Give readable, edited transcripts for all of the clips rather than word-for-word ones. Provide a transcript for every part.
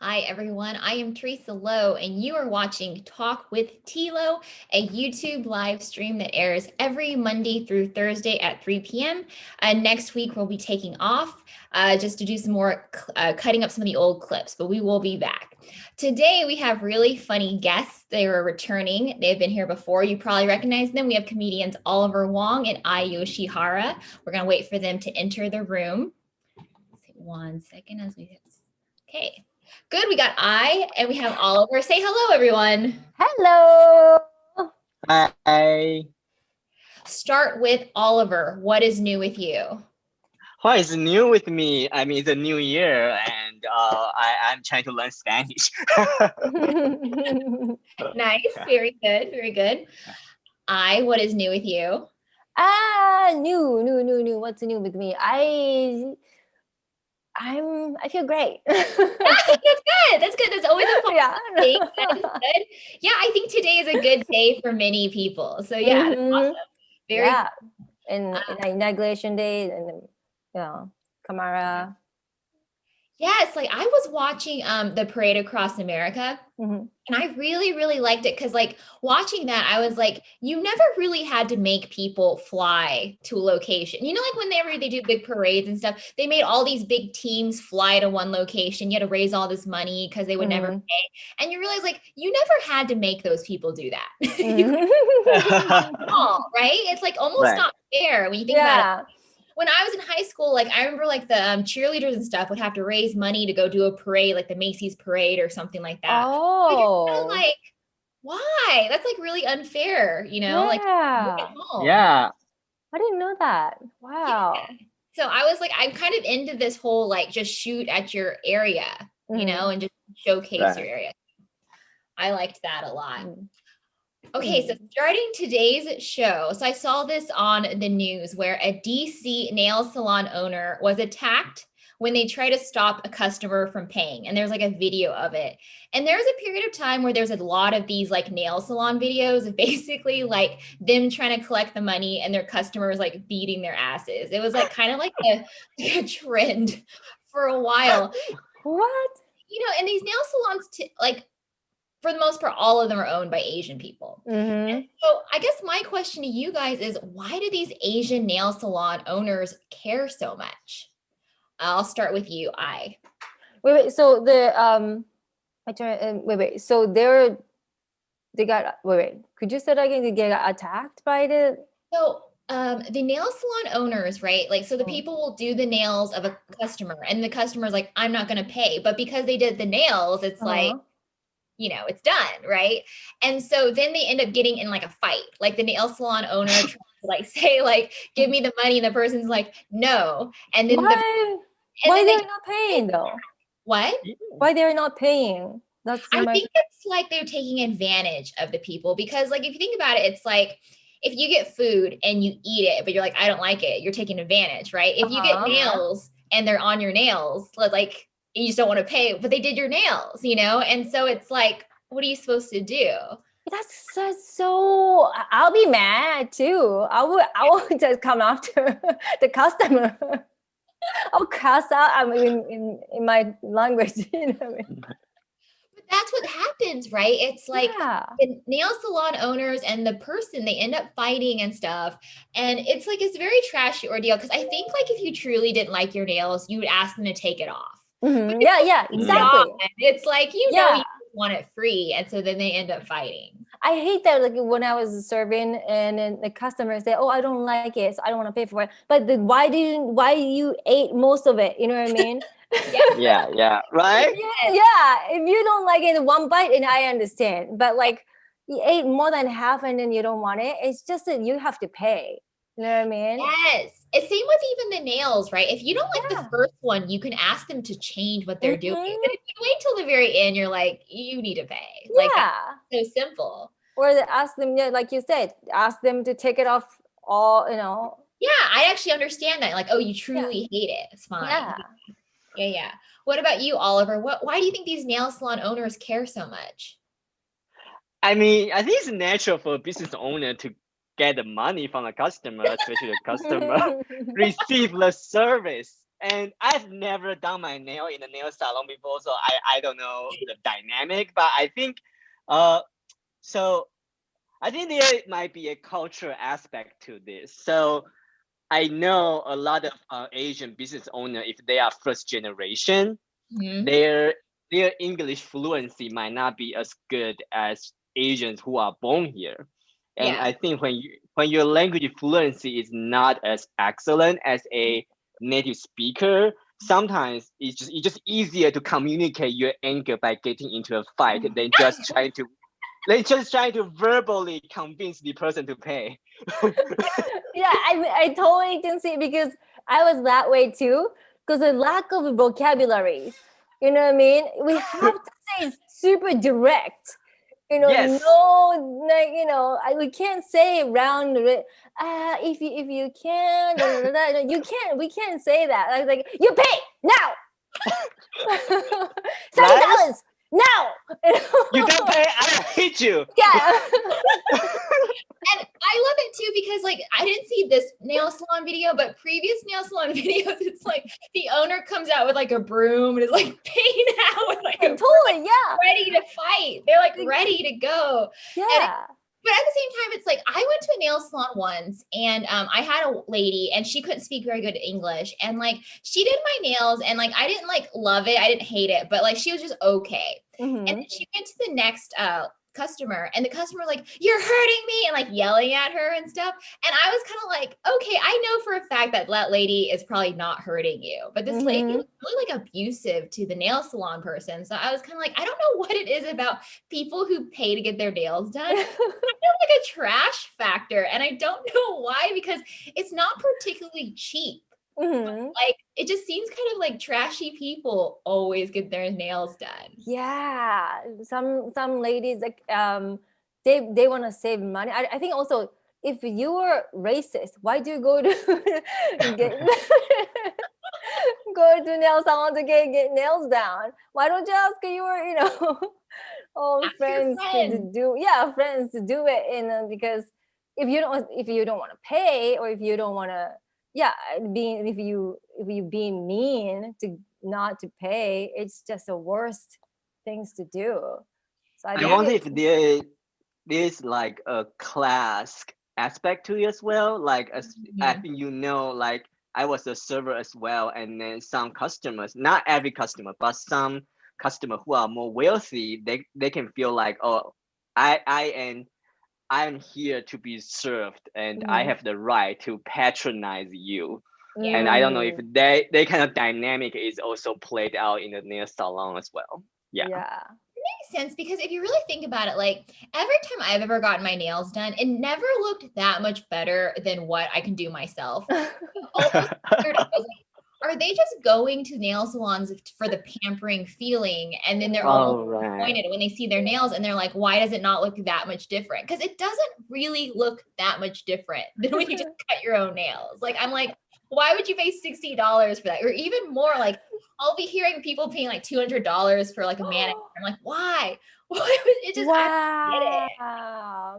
Hi, everyone. I am Teresa Lo, and you are watching Talk with T.LO, a YouTube live stream that airs every Monday through Thursday at 3 p.m. Next week, we'll be taking off just to do some more cutting up some of the old clips, but we will be back. Today, we have really funny guests. They are returning. They've been here before. You probably recognize them. We have comedians Oliver Wong and Ai Yoshihara. We're going to wait for them to enter the room. 1 second as we hit. Okay. Good. We got I and we have Oliver. Say hello, everyone. Hello. Hi. Start with Oliver. What is new with you? What is new with me? I mean, it's a new year, and I'm trying to learn Spanish. Nice. Very good. Very good. What is new with you? New. What's new with me? I feel great. That's good. That's good. That's always a fun thing. That is good. Yeah, I think today is a good day for many people. So yeah, that's awesome. Very good. And inauguration day, and Kamara. Yes, like I was watching the parade across America, and I really, really liked it because like watching that, I was like, you never really had to make people fly to a location. You know, like whenever they do big parades and stuff, they made all these big teams fly to one location. You had to raise all this money because they would never pay. And you realize like you never had to make those people do that. Right? It's like almost not fair when you think about it. When I was in high school, like I remember like the cheerleaders and stuff would have to raise money to go do a parade, like the Macy's parade or something like that. Oh, like why? That's like really unfair, you know? Like yeah. I didn't know that. Wow. Yeah. So I was like, I'm kind of into this whole like just shoot at your area, you know, and just showcase your area. I liked that a lot. Okay, so starting today's show, so I saw this on the news where a DC nail salon owner was attacked when they tried to stop a customer from paying. And there's like a video of it. And there's a period of time where there's a lot of these like nail salon videos of basically like them trying to collect the money and their customers like beating their asses. It was like kind of like a trend for a while. What? You know, and these nail salons, like, for the most part, all of them are owned by Asian people. And so I guess my question to you guys is, why do these Asian nail salon owners care so much? I'll start with you, I. Wait. So the wait. So they got wait. Could you say that again? They get attacked by the. So the nail salon owners, right? Like, so the people will do the nails of a customer, and the customer's like, I'm not going to pay, but because they did the nails, it's like, you know, it's done, right? And so then they end up getting in like a fight. Like the nail salon owner tries to like say like, give me the money, and the person's like, no. And then why they're not paying though? What? Why they're not paying? I think it's like they're taking advantage of the people, because like if you think about it, it's like if you get food and you eat it, but you're like, I don't like it, you're taking advantage, right? If you get nails and they're on your nails, like you just don't want to pay, but they did your nails, you know? And so it's like, what are you supposed to do? That's so I'll be mad too. I will just come after the customer. I'll cuss out. I mean, in my language, you know what I mean? But that's what happens, right? It's like the nail salon owners and the person, they end up fighting and stuff. And it's like, it's a very trashy ordeal, because I think like if you truly didn't like your nails, you would ask them to take it off. Yeah, exactly. It's like, you know, you want it free, and so then they end up fighting. I hate that, like when I was serving and then the customer say, oh, I don't like it, so I don't want to pay for it. But why you ate most of it? You know what I mean? Yeah, right? If you don't like it one bite, and I understand, but like you ate more than half and then you don't want it, it's just that you have to pay. You know what I mean? Yes. It's same with even the nails, right? If you don't like the first one, you can ask them to change what they're doing. But if you wait till the very end, you're like, you need to pay. Like, it's so simple. Or ask them, like you said, ask them to take it off all, you know. Yeah, I actually understand that. Like, oh, you truly hate it. It's fine. Yeah. What about you, Oliver? Why do you think these nail salon owners care so much? I mean, I think it's natural for a business owner to get the money from a customer, especially the customer receive the service. And I've never done my nail in a nail salon before, so I don't know the dynamic, but I think so I think there might be a cultural aspect to this. So I know a lot of Asian business owners, if they are first generation, their English fluency might not be as good as Asians who are born here. And I think when your language fluency is not as excellent as a native speaker, sometimes it's just easier to communicate your anger by getting into a fight than just trying to verbally convince the person to pay. Yeah, I totally can see, because I was that way too, because the lack of vocabulary, you know what I mean? We have to say super direct, you know, Yes. no, like, you know, we can't say round, if you can, you can't, we can't say that. I was like, you pay now. $30 now. You don't pay, I hate you. Yeah. And I love it too, because like I didn't see this nail salon video, but previous nail salon videos, it's like the owner comes out with like a broom and is like, pay now, with like totally, yeah, ready to fight. They're like ready to go. Yeah. But at the same time, it's like I went to a nail salon once, and I had a lady, and she couldn't speak very good English, and like she did my nails, and like I didn't like love it, I didn't hate it, but like she was just okay. And then she went to the next customer, and the customer was like, you're hurting me, and like yelling at her and stuff. And I was kind of like, okay, I know for a fact that that lady is probably not hurting you, but this lady was really like abusive to the nail salon person. So I was kind of like, I don't know what it is about people who pay to get their nails done. I feel like a trash factor, and I don't know why, because it's not particularly cheap. Like it just seems kind of like trashy people always get their nails done. Yeah, some ladies, like they want to save money. I think also, if you are racist, why do you go to go to nail salon to get nails done? Why don't you ask your friends to do friends to do it? And because if you don't want to pay, or if you don't want to if you being mean to not to pay, it's just the worst things to do. So I wonder if there's like a class aspect to it as well. Like I think like I was a server as well, and then some customers, not every customer, but some customer who are more wealthy, they can feel like, oh, I'm here to be served, and I have the right to patronize you. And I don't know if they kind of dynamic is also played out in the nail salon as well. Yeah. It makes sense, because if you really think about it, like every time I've ever gotten my nails done, it never looked that much better than what I can do myself. Are they just going to nail salons for the pampering feeling, and then they're disappointed when they see their nails, and they're like, why does it not look that much different? Because it doesn't really look that much different than when you just cut your own nails. Like, I'm like, why would you pay $60 for that? Or even more, like I'll be hearing people paying like $200 for like a manicure. I'm like, why? It just, I don't get it.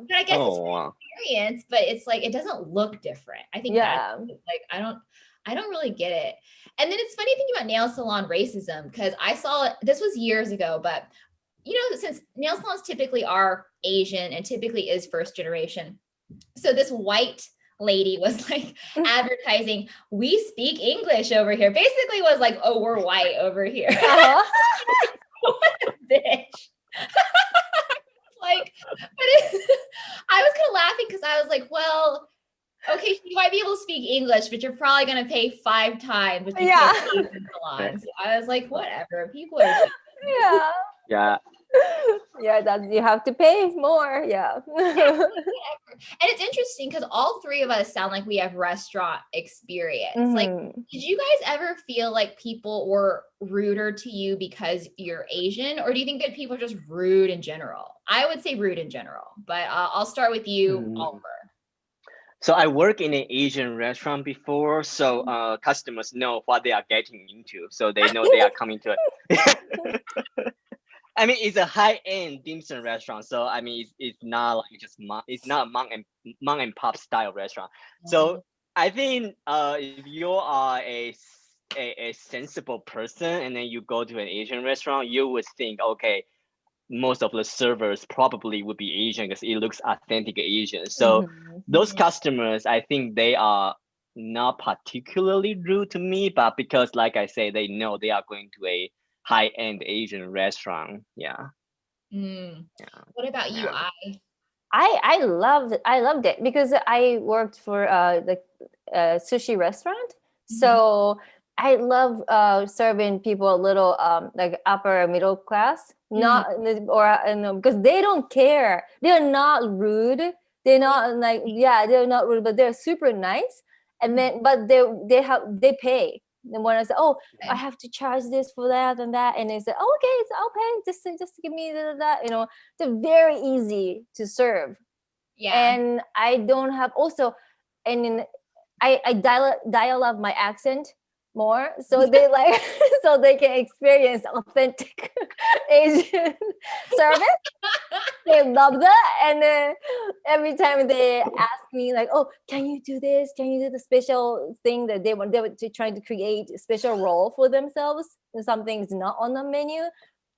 But I guess it's an experience, but it's like, it doesn't look different. I think that's like, I don't really get it. And then it's funny thinking about nail salon racism, because I saw it, this was years ago, but since nail salons typically are Asian and typically is first generation. So this white lady was like advertising, we speak English over here. Basically was like, oh, we're white over here. What a bitch. Like, but I was kind of laughing, because I was like, well, okay, you might be able to speak English, but you're probably going to pay 5 times what you pay in the salon. So I was like, whatever. People are that you have to pay more. And it's interesting, because all 3 of us sound like we have restaurant experience. Like, did you guys ever feel like people were ruder to you because you're Asian, or do you think that people are just rude in general? I would say rude in general, but I'll start with you, Oliver. So I work in an Asian restaurant before, so customers know what they are getting into, so they know they are coming to it. I mean, it's a high-end dim sum restaurant, so I mean, it's not like just it's not a mom and pop style restaurant. So I think if you are a a sensible person and then you go to an Asian restaurant, you would think, okay, most of the servers probably would be Asian because it looks authentic Asian. So those customers, I think they are not particularly rude to me, but because like I say, they know they are going to a high-end Asian restaurant. Yeah. What about you, I loved it because I worked for the sushi restaurant. So I love serving people a little like upper middle class, not or because they don't care. They're not rude. They're not like they're not rude, but they're super nice. And then but they pay. And when I say, oh, I have to charge this for that and that, and they say, oh, okay, it's okay. Just give me that. You know, they're very easy to serve. Yeah. And I don't have also, and in, I dial up my accent more, so they like so they can experience authentic Asian service. They love that, and every time they ask me like, "Oh, can you do this? Can you do the special thing that they were trying to create a special role for themselves? And something's not on the menu,"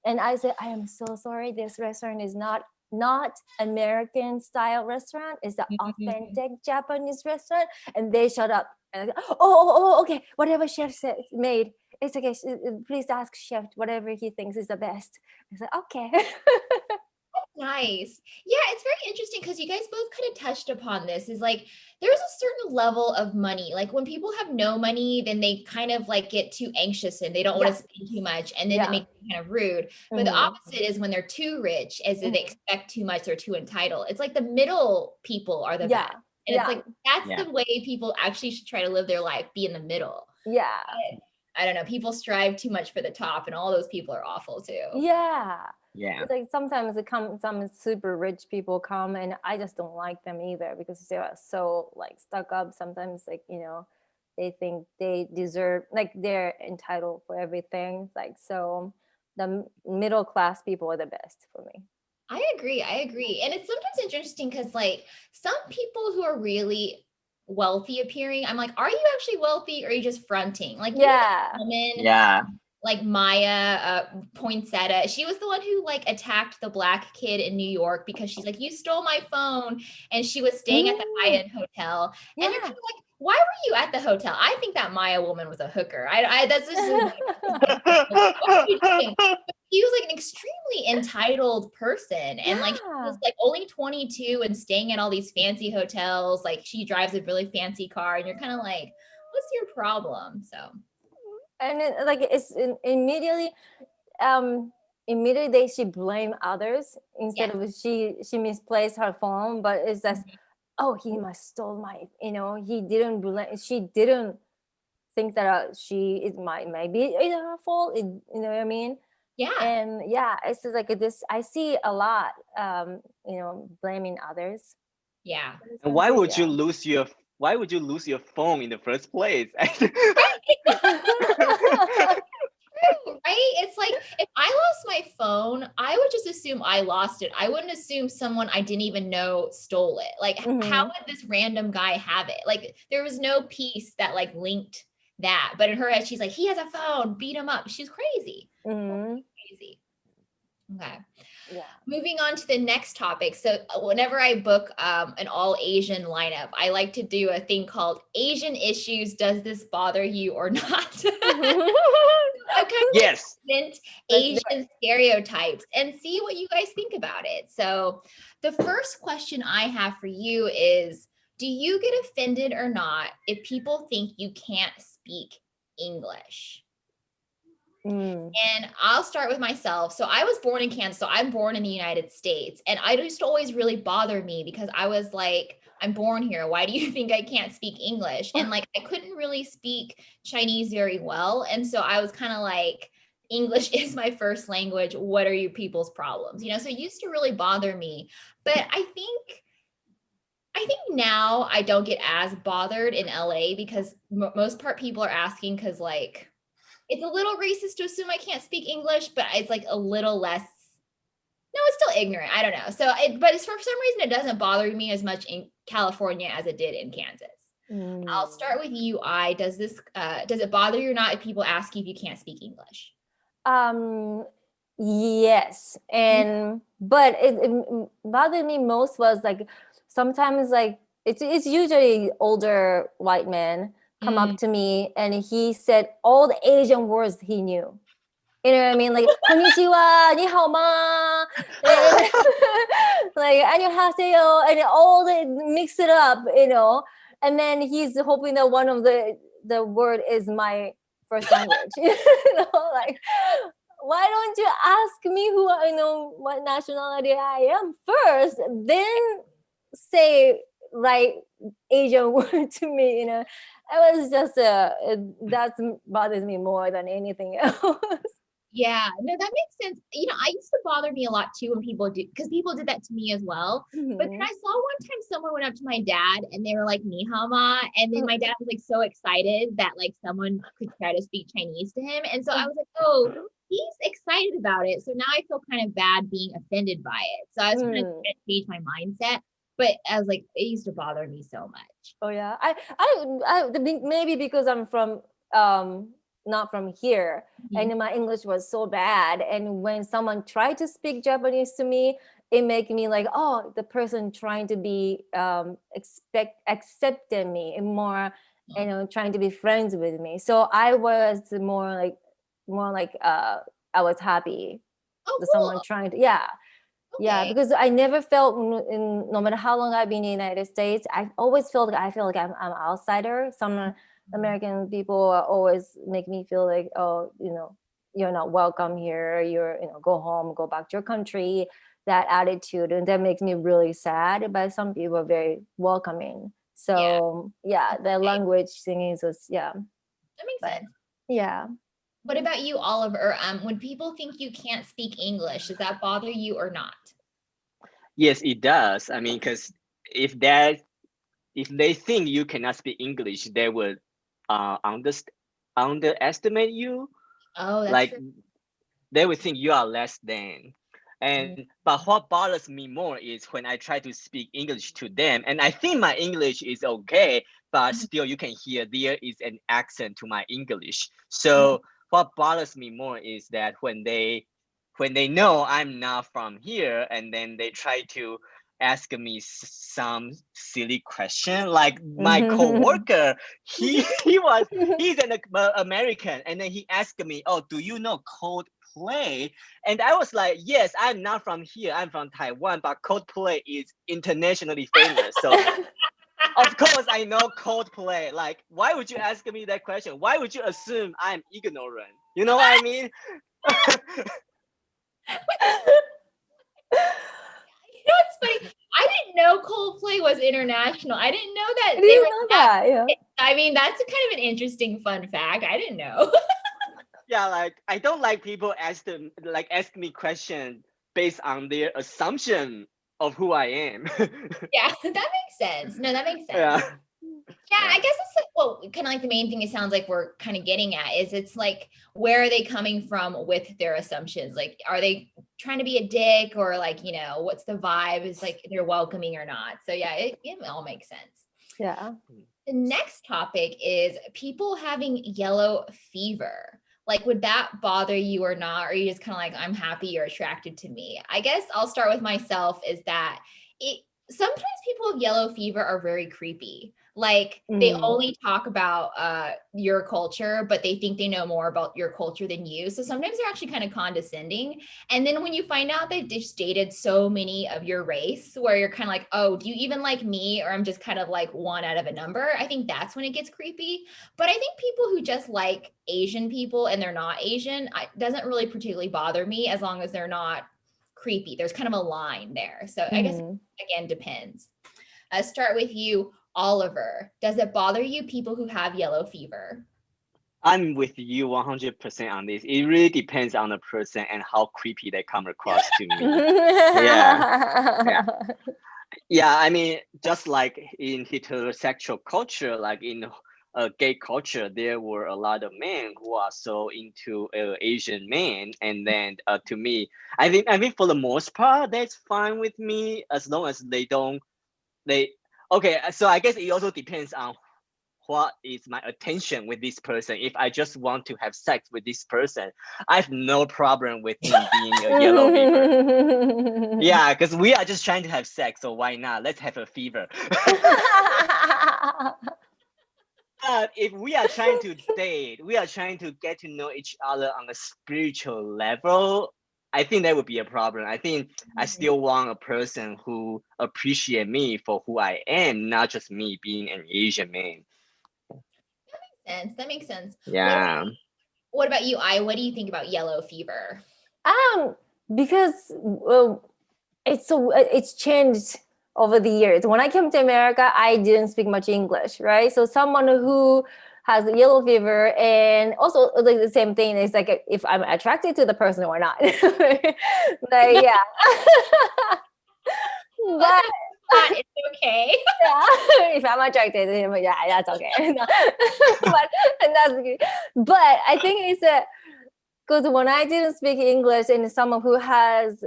and I said, "I am so sorry. This restaurant is not American style restaurant. It's the authentic Japanese restaurant." And they shut up. And I go, oh, okay. Whatever chef said made, it's okay. Please ask chef whatever he thinks is the best. I said, okay. Nice. Yeah, it's very interesting because you guys both kind of touched upon this. Is like there's a certain level of money. Like when people have no money, then they kind of like get too anxious and they don't want to spend too much, and then it makes them kind of rude. But the opposite is when they're too rich, as they expect too much, they're too entitled. It's like the middle people are the best. And it's like that's the way people actually should try to live their life, be in the middle. Yeah. I don't know. People strive too much for the top, and all those people are awful too. Yeah. Yeah. It's like sometimes some super rich people come, and I just don't like them either because they are so like stuck up. Sometimes like, you know, they think they deserve, like they're entitled for everything. Like, so the middle class people are the best for me. I agree. And it's sometimes interesting because like some people who are really wealthy appearing, I'm like, are you actually wealthy or are you just fronting? Like, like Maya Poinsetta, she was the one who like attacked the Black kid in New York because she's like, you stole my phone, and she was staying at the high-end hotel. And you're kind of like, why were you at the hotel? I think that Maya woman was a hooker. That's just what are you doing? He was like an extremely entitled person, and like she was like only 22 and staying at all these fancy hotels. Like she drives a really fancy car, and you're kind of like, what's your problem? So. And it's immediately she blame others instead of she misplaced her phone, but it's just oh, he must stole my, you know, she didn't think that it might be her fault, you know what I mean? And it's just like this, I see a lot you know, blaming others. And why would you lose your phone in the first place? Right? It's like if I lost my phone, I would just assume I lost it. I wouldn't assume someone I didn't even know stole it. Like, how would this random guy have it? Like, there was no piece that like linked that. But in her head, she's like, he has a phone, beat him up. She's crazy. Crazy. Okay. Yeah. Moving on to the next topic. So whenever I book an all Asian lineup, I like to do a thing called Asian issues. Does this bother you or not? Yes. Asian stereotypes and see what you guys think about it. So the first question I have for you is, do you get offended or not if people think you can't speak English? And I'll start with myself. So I was born in Kansas. So I'm born in the United States. And I used to always really bother me because I was like, I'm born here. Why do you think I can't speak English? And like, I couldn't really speak Chinese very well. And so I was kind of like, English is my first language. What are you people's problems? You know, so it used to really bother me. But I think now I don't get as bothered in LA because most part people are asking because like, it's a little racist to assume I can't speak English, but it's like a little less. No, it's still ignorant. I don't know. So, but for some reason, it doesn't bother me as much in California as it did in Kansas. I'll start with you, I. Does it bother you or not if people ask you if you can't speak English? Yes, but it bothered me most was like sometimes like it's usually older white men come up to me and he said all the Asian words he knew. You know what I mean? Like konnichiwa, ni hao ma, like annyeonghaseyo, and all the mix it up, you know. And then he's hoping that one of the word is my first language. You know, like why don't you ask me who I know what nationality I am first, then say right Asian word to me, you know. It was just that bothers me more than anything else. Yeah, no, that makes sense. You know, I used to bother me a lot too when people do, because people did that to me as well. But then I saw one time someone went up to my dad and they were like, "Ni hao ma," and then my dad was like so excited that like someone could try to speak Chinese to him, and so I was like, "Oh, he's excited about it." So now I feel kind of bad being offended by it. So I was trying to change my mindset. But I was like, it used to bother me so much. Oh yeah, I think maybe because I'm from not from here, and my English was so bad, and when someone tried to speak Japanese to me, it made me like, oh, the person trying to be accepting me and more, you know, trying to be friends with me. So I was more like I was happy. Oh, cool. Someone trying to Yeah, because I never felt no matter how long I've been in the United States, I always feel like I'm an outsider. Some American people always make me feel like, oh, you know, you're not welcome here. You're, you know, go home, go back to your country. That attitude, and that makes me really sad. But some people are very welcoming. So yeah, the language thing is just that makes sense. Yeah. What about you, Oliver? When people think you can't speak English, does that bother you or not? Yes, it does. I mean, because if they think you cannot speak English, they would underestimate you. Oh, that's like true. They would think you are less than. But what bothers me more is when I try to speak English to them, and I think my English is okay, but still you can hear there is an accent to my English. So what bothers me more is that when they know I'm not from here, and then they try to ask me some silly question, like my coworker, he's an American, and then he asked me, "Oh, do you know Coldplay?" And I was like, "Yes, I'm not from here. I'm from Taiwan, but Coldplay is internationally famous, so of course I know Coldplay. Like, why would you ask me that question? Why would you assume I'm ignorant? You know what I mean?" You know what's funny? I didn't know Coldplay was international. I didn't know that they were that. Yeah. I mean, that's a kind of an interesting fun fact. I didn't know. Yeah, like I don't like people ask me questions based on their assumption of who I am. Yeah, that makes sense. No, that makes sense. Yeah, I guess that's like, well, kind of like the main thing it sounds like we're kind of getting at is it's like, where are they coming from with their assumptions? Like, are they trying to be a dick, or like, you know, what's the vibe? Is like they're welcoming or not? So yeah, it all makes sense. Yeah. The next topic is people having yellow fever. Like, would that bother you or not? Or are you just kind of like, I'm happy you're attracted to me? I guess I'll start with myself, is that sometimes people with yellow fever are very creepy. Like, they only talk about your culture, but they think they know more about your culture than you. So sometimes they're actually kind of condescending. And then when you find out they've just dated so many of your race, where you're kind of like, oh, do you even like me? Or I'm just kind of like one out of a number. I think that's when it gets creepy. But I think people who just like Asian people and they're not Asian, doesn't really particularly bother me, as long as they're not creepy. There's kind of a line there. So I guess, again, depends. Start with you, Oliver. Does it bother you people who have yellow fever? I'm with you 100% on this. It really depends on the person and how creepy they come across to me. Yeah. I mean, just like in heterosexual culture, like in gay culture, there were a lot of men who are so into Asian men, and then to me, I think for the most part, that's fine with me, as long as they don't. Okay, so I guess it also depends on what is my attention with this person. If I just want to have sex with this person, I have no problem with him being a yellow fever. Yeah, because we are just trying to have sex, so why not? Let's have a fever. But if we are trying to date, we are trying to get to know each other on a spiritual level, I think that would be a problem. I think I still want a person who appreciate me for who I am, not just me being an Asian man. That makes sense. Yeah. What about you, Ai? What do you think about yellow fever? Because it's changed over the years. When I came to America, I didn't speak much English, right? So someone who has yellow fever, and also like the same thing is like if I'm attracted to the person or not. Like, yeah. But it's okay. Yeah, if I'm attracted to him, yeah, that's okay. But I think it's because when I didn't speak English and someone who has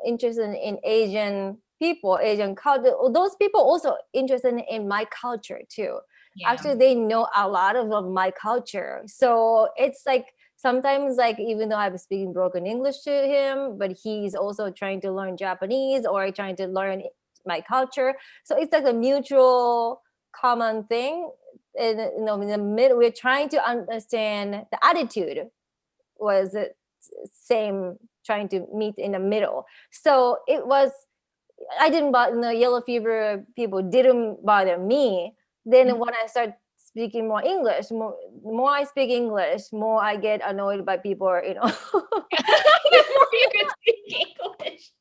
interest in Asian people, Asian culture, those people also interested in my culture too. Yeah. Actually, they know a lot of my culture. So it's like sometimes like even though I'm speaking broken English to him, but he's also trying to learn Japanese or trying to learn my culture. So it's like a mutual common thing. And in the middle, we're trying to understand the attitude was the same, trying to meet in the middle. So it was, I didn't bother, the yellow fever people didn't bother me. Then when I start speaking more English, more I speak English, more I get annoyed by people, The more you can speak English.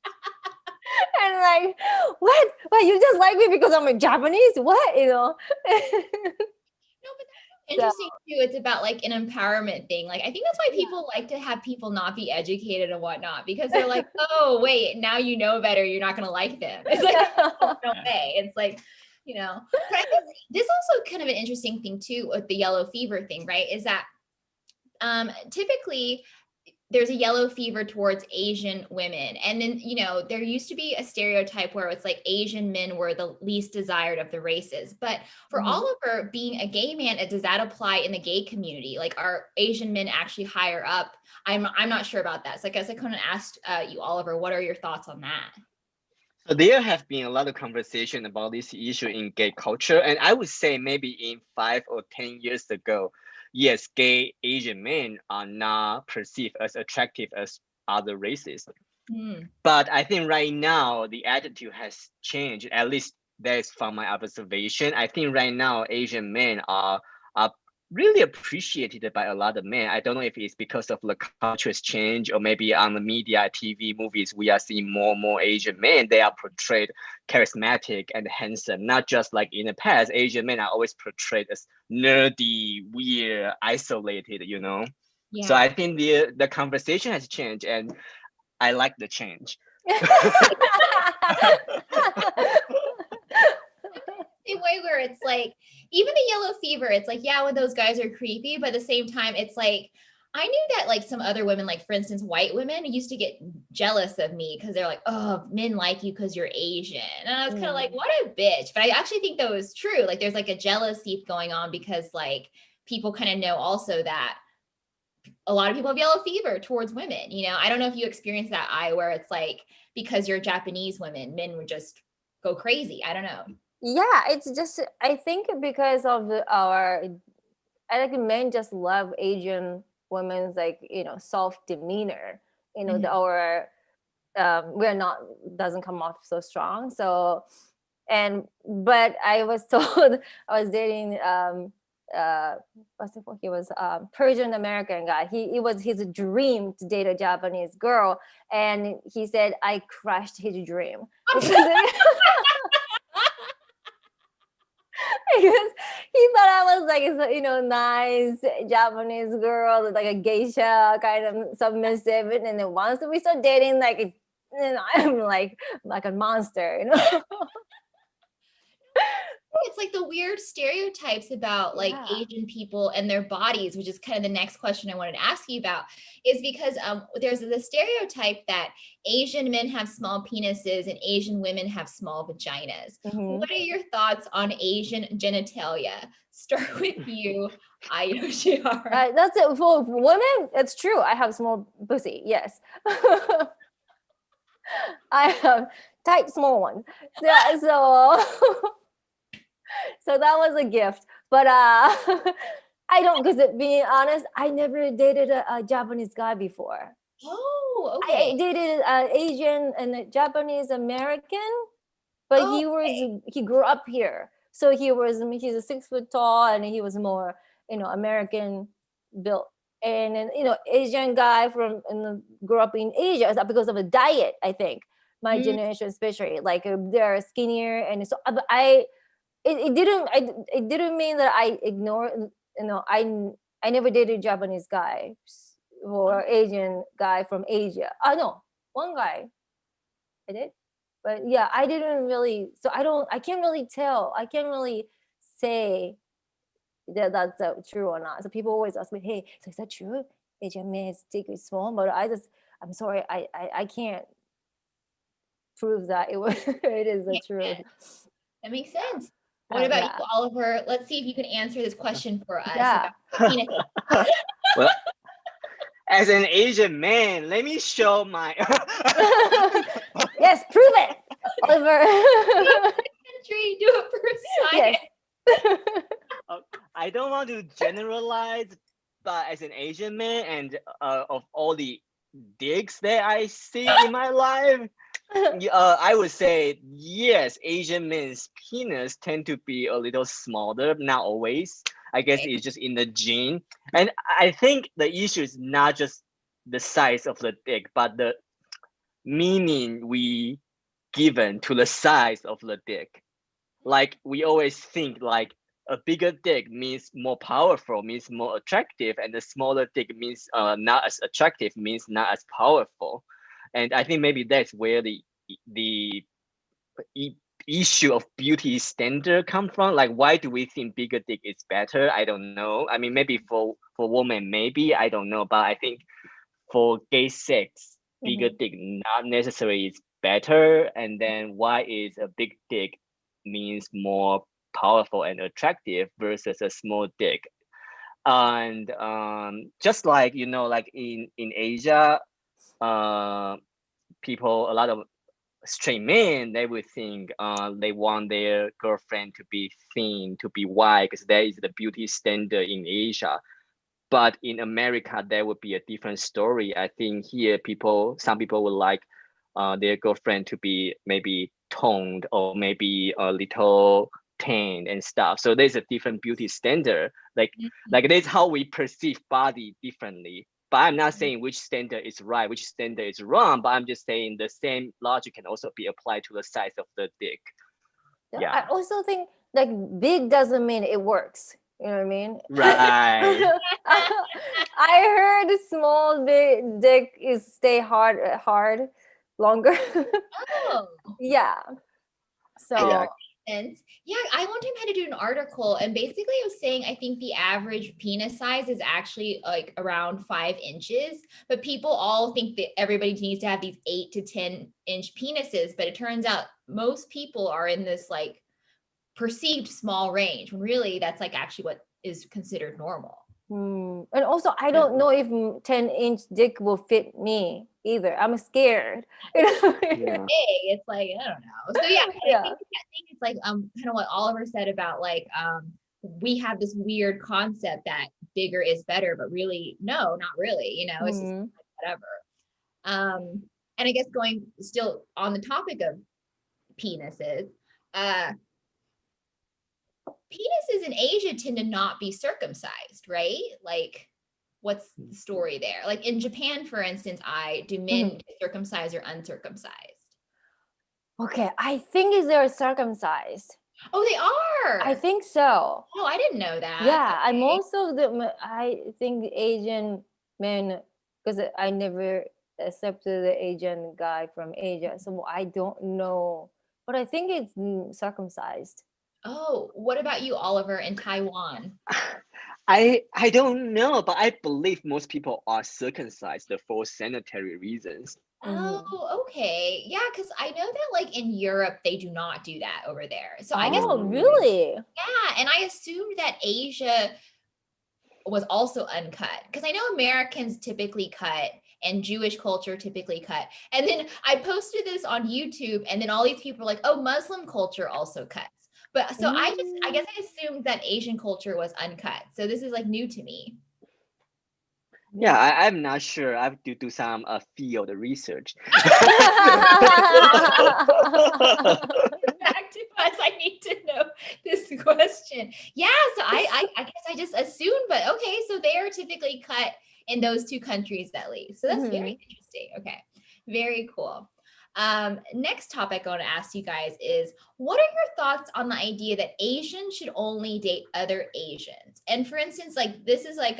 And like, what? You just like me because I'm a Japanese? What? No, but that's interesting too. It's about like an empowerment thing. Like I think that's why people like to have people not be educated and whatnot, because they're like, oh wait, now you know better, you're not gonna like them. It's like no way. It's like, But I think this also kind of an interesting thing too with the yellow fever thing, right? Is that typically there's a yellow fever towards Asian women. And then, there used to be a stereotype where it's like Asian men were the least desired of the races. But for Oliver being a gay man, does that apply in the gay community? Like, are Asian men actually higher up? I'm not sure about that. So I guess I couldn't ask you, Oliver, what are your thoughts on that? So there have been a lot of conversation about this issue in gay culture. And I would say maybe in 5 or 10 years ago, yes, gay Asian men are not perceived as attractive as other races. But I think right now the attitude has changed. At least that's from my observation. I think right now Asian men are really appreciated by a lot of men. I don't know if it's because of the culture's change, or maybe on the media, TV, movies, we are seeing more and more Asian men. They are portrayed charismatic and handsome, not just like in the past. Asian men are always portrayed as nerdy, weird, isolated, Yeah. So I think the conversation has changed, and I like the change. Same way where it's like, even the yellow fever, it's like, yeah, when those guys are creepy, but at the same time, it's like, I knew that like some other women, like for instance, white women used to get jealous of me because they're like, oh, men like you because you're Asian. And I was kind of like, what a bitch. But I actually think that was true. Like there's like a jealousy going on because like people kind of know also that a lot of people have yellow fever towards women. I don't know if you experience that, where it's like, because you're Japanese women, men would just go crazy. I don't know. Yeah, it's just, I think because of I think men just love Asian women's like, soft demeanor, we're not, doesn't come off so strong. So, but I was told I was dating, he was Persian American guy. It was his dream to date a Japanese girl. And he said, I crushed his dream. Because he thought I was like, nice Japanese girl, like a geisha, kind of submissive. And then once we start dating, like, I'm like a monster, it's like the weird stereotypes about like Asian people and their bodies, which is kind of the next question I wanted to ask you about, is because there's the stereotype that Asian men have small penises and Asian women have small vaginas. What are your thoughts on Asian genitalia? Start with you, Ai Yoshihara. That's it. For women, it's true. I have small pussy. Yes. I have tight small ones. Yeah, so so that was a gift. But I don't, because being honest, I never dated a Japanese guy before. Oh, okay. I dated an Asian and a Japanese American, but he grew up here. So he's a 6 foot tall and he was more, American built. And then, Asian guy grew up in Asia because of a diet, I think. My generation, especially, like they're skinnier, and so it didn't mean that I ignored. I never dated Japanese guy or Asian guy from Asia. No, one guy I did, but yeah, I didn't really. So I can't really tell. I can't really say that that's true or not. So people always ask me, "Hey, so is that true? Asian man's dick is small?" But I'm sorry, I can't prove that it is the truth. That makes sense. What about you, Oliver? Let's see if you can answer this question for us. Yeah. Well, as an Asian man, let me show my. Yes, prove it, Oliver. Do it for science. Yes. I don't want to generalize, but as an Asian man, and of all the dicks that I see in my life, I would say yes, Asian men's penis tend to be a little smaller, not always. I guess it's just in the gene. And I think the issue is not just the size of the dick, but the meaning we given to the size of the dick. Like we always think like a bigger dick means more powerful, means more attractive, and the smaller dick means not as attractive, means not as powerful. And I think maybe that's where the issue of beauty standard come from. Like, why do we think bigger dick is better? I don't know. I mean, maybe for women, maybe, I don't know. But I think for gay sex, bigger dick not necessarily is better. And then why is a big dick means more powerful and attractive versus a small dick? And just like, like in Asia, people, a lot of straight men, they would think they want their girlfriend to be thin, to be white, because that is the beauty standard in Asia. But in America, there would be a different story. I think here, some people would like their girlfriend to be maybe toned or maybe a little tanned and stuff. So there's a different beauty standard. Like that's how we perceive body differently. But I'm not saying which standard is right, which standard is wrong, but I'm just saying the same logic can also be applied to the size of the dick. Yeah. I also think like big doesn't mean it works. You know what I mean? Right. I heard small dick is stay hard longer. Oh. Yeah. So yeah, I one time had to do an article, and basically it was saying I think the average penis size is actually like around 5 inches, but people all think that everybody needs to have these 8 to 10 inch penises, but it turns out most people are in this like perceived small range when really that's like actually what is considered normal. And also I don't know if 10-inch dick will fit me either. I'm scared. It's like I don't know. So I think it's like kind of what Oliver said about like we have this weird concept that bigger is better, but really no, not really. It's just like whatever. And I guess going still on the topic of penises, penises in Asia tend to not be circumcised, right? Like, what's the story there? Like in Japan, for instance, do men get circumcised or uncircumcised? Okay, I think they're circumcised. Oh, they are. I think so. Oh, I didn't know that. Yeah, and most of them, I think Asian men, because I never accepted the Asian guy from Asia, so I don't know, but I think it's circumcised. Oh, what about you, Oliver, in Taiwan? I don't know, but I believe most people are circumcised for sanitary reasons. Oh, okay. Yeah, because I know that like in Europe, they do not do that over there. So I guess, Oh, really? yeah, and I assumed that Asia was also uncut because I know Americans typically cut and Jewish culture typically cut. And then I posted this on YouTube, and then all these people were like, oh, Muslim culture also cuts. But so I guess I assumed that Asian culture was uncut. So this is like new to me. Yeah, I'm not sure. I have to do some field research. Back to us. I need to know this question. Yeah, so I guess I just assumed, but okay, so they are typically cut in those two countries at least. So that's very interesting. Okay, very cool. Next topic I want to ask you guys is, what are your thoughts on the idea that Asians should only date other Asians? And for instance, like this is like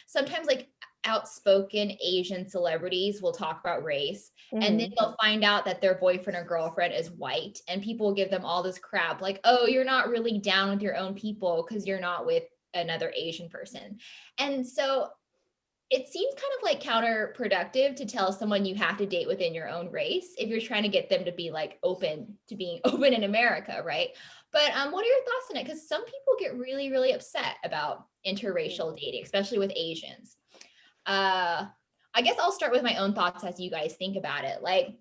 sometimes like outspoken Asian celebrities will talk about race, and then they'll find out that their boyfriend or girlfriend is white, and people will give them all this crap like, oh, you're not really down with your own people because you're not with another Asian person. And so it seems kind of like counterproductive to tell someone you have to date within your own race if you're trying to get them to be like open to being open in America, right? But what are your thoughts on it? Because some people get really, really upset about interracial dating, especially with Asians. I guess I'll start with my own thoughts as you guys think about it. Like,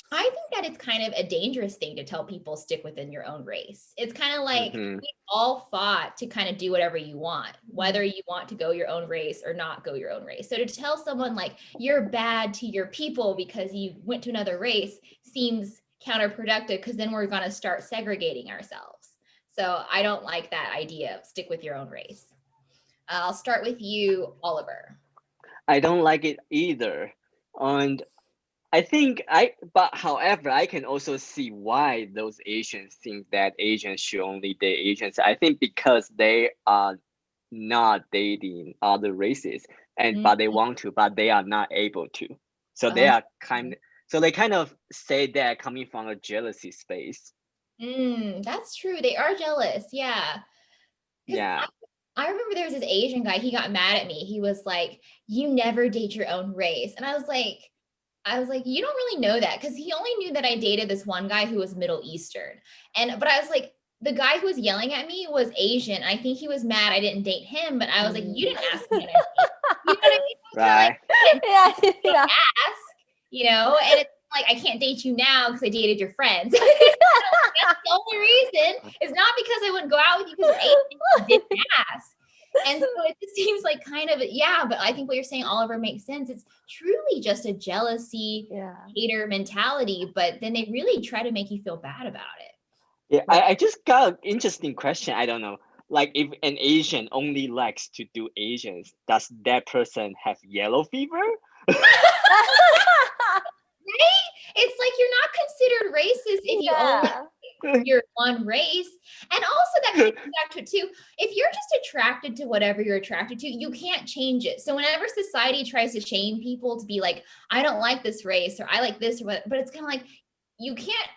I think that it's kind of a dangerous thing to tell people stick within your own race. It's kind of like we all fought to kind of do whatever you want, whether you want to go your own race or not go your own race. So to tell someone like you're bad to your people because you went to another race seems counterproductive, because then we're going to start segregating ourselves. So I don't like that idea of stick with your own race. I'll start with you, Oliver. I don't like it either. And but however, I can also see why those Asians think that Asians should only date Asians. I think because they are not dating other races, but they want to, but they are not able to. So they are they kind of say that coming from a jealousy space. That's true. They are jealous. Yeah. Yeah. I remember there was this Asian guy, he got mad at me. He was like, you never date your own race. And I was like, you don't really know that, because he only knew that I dated this one guy who was Middle Eastern. But I was like, the guy who was yelling at me was Asian. I think he was mad I didn't date him, but I was like, you didn't ask me to date. You know what I mean? Right. Yeah. Ask, and it's like, I can't date you now because I dated your friends. That's the only reason. It's not because I wouldn't go out with you because you're Asian. You didn't ask. And so it just seems like kind of, yeah, but I think what you're saying, Oliver, makes sense. It's truly just a jealousy, hater mentality, but then they really try to make you feel bad about it. Yeah, I just got an interesting question. I don't know. Like, if an Asian only likes to do Asians, does that person have yellow fever? Right? It's like you're not considered racist if you only your one race. And also that comes back to it too. If you're just attracted to whatever you're attracted to, you can't change it. So whenever society tries to shame people to be like, I don't like this race, or I like this, or what, but it's kind of like, you can't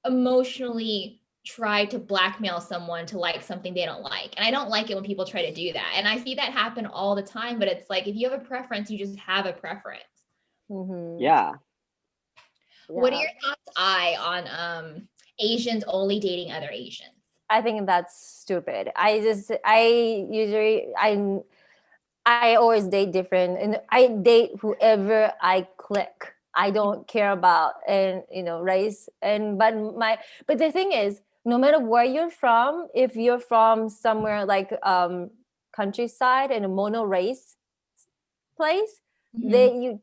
emotionally try to blackmail someone to like something they don't like. And I don't like it when people try to do that. And I see that happen all the time, but it's like, if you have a preference, you just have a preference. Yeah. What are your thoughts, Ai, on Asians only dating other Asians? I think that's stupid. I always date different, and I date whoever I click. I don't care about race. But the thing is, no matter where you're from, if you're from somewhere like countryside in a mono race place, they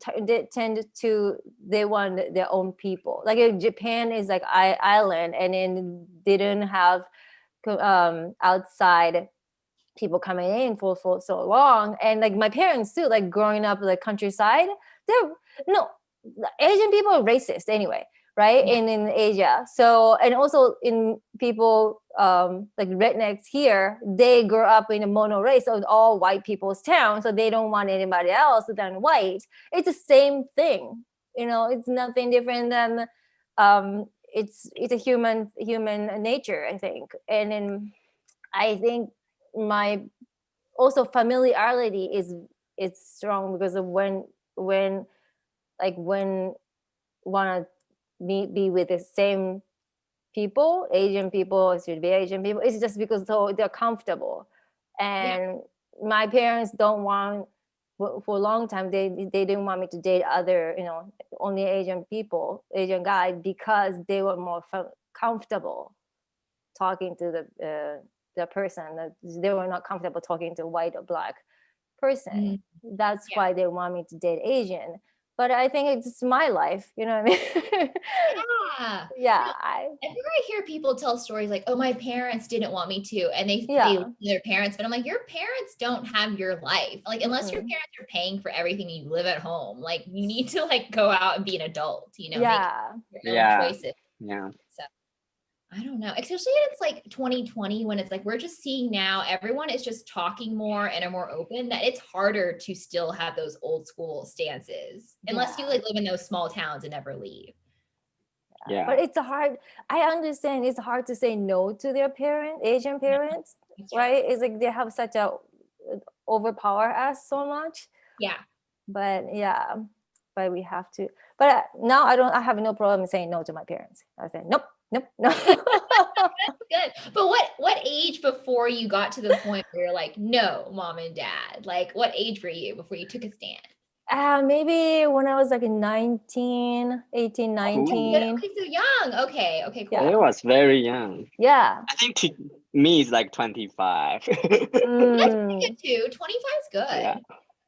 tend to, they want their own people. Like if Japan is like island, and then they didn't have outside people coming in for so long. And like my parents too, like growing up like countryside, Asian people are racist anyway, right? And in Asia, so, and also in people like rednecks here, they grew up in a mono race, so all white people's town, so they don't want anybody else than white. It's the same thing, it's nothing different than it's a human nature, I think. And then I think my also familiarity is strong, because of when wanna be with the same people, Asian people, it should be Asian people. It's just because so they're comfortable. And my parents don't want, for a long time, they didn't want me to date other, only Asian people, Asian guy, because they were more comfortable talking to the person. They were not comfortable talking to a white or black person. That's why they want me to date Asian. But I think it's my life, you know what I mean? Yeah. Everywhere I hear people tell stories like, oh, my parents didn't want me to, and they their parents, but I'm like, your parents don't have your life. Like, unless your parents are paying for everything and you live at home, like, you need to like go out and be an adult, make your own choices. Yeah. So I don't know, especially it's like 2020, when it's like we're just seeing now everyone is just talking more and are more open, that it's harder to still have those old school stances unless you like live in those small towns and never leave. Yeah. But it's hard. I understand it's hard to say no to their Asian parents, right? It's like they have such a overpower us so much. Yeah. But we have to. But now I have no problem saying no to my parents. I say nope. That's good. But what age before you got to the point where you're like, no, mom and dad? Like, what age were you before you took a stand? Maybe when I was like 19, 18, 19. Okay, so young. Okay, cool. It was very young. Yeah. I think to me it's like 25. That's good too. 25 is good. Yeah.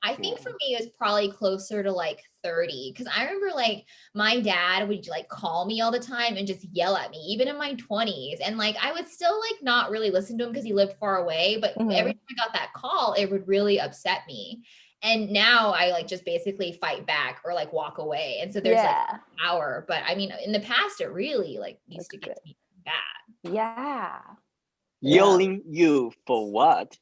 I think for me it was probably closer to like 30, because I remember like my dad would like call me all the time and just yell at me, even in my 20s, and like I would still like not really listen to him because he lived far away, but every time I got that call, it would really upset me. And now I like just basically fight back or like walk away, and so there's like power. But I mean, in the past it really like used to get me bad. Yeah. Yelling you for what?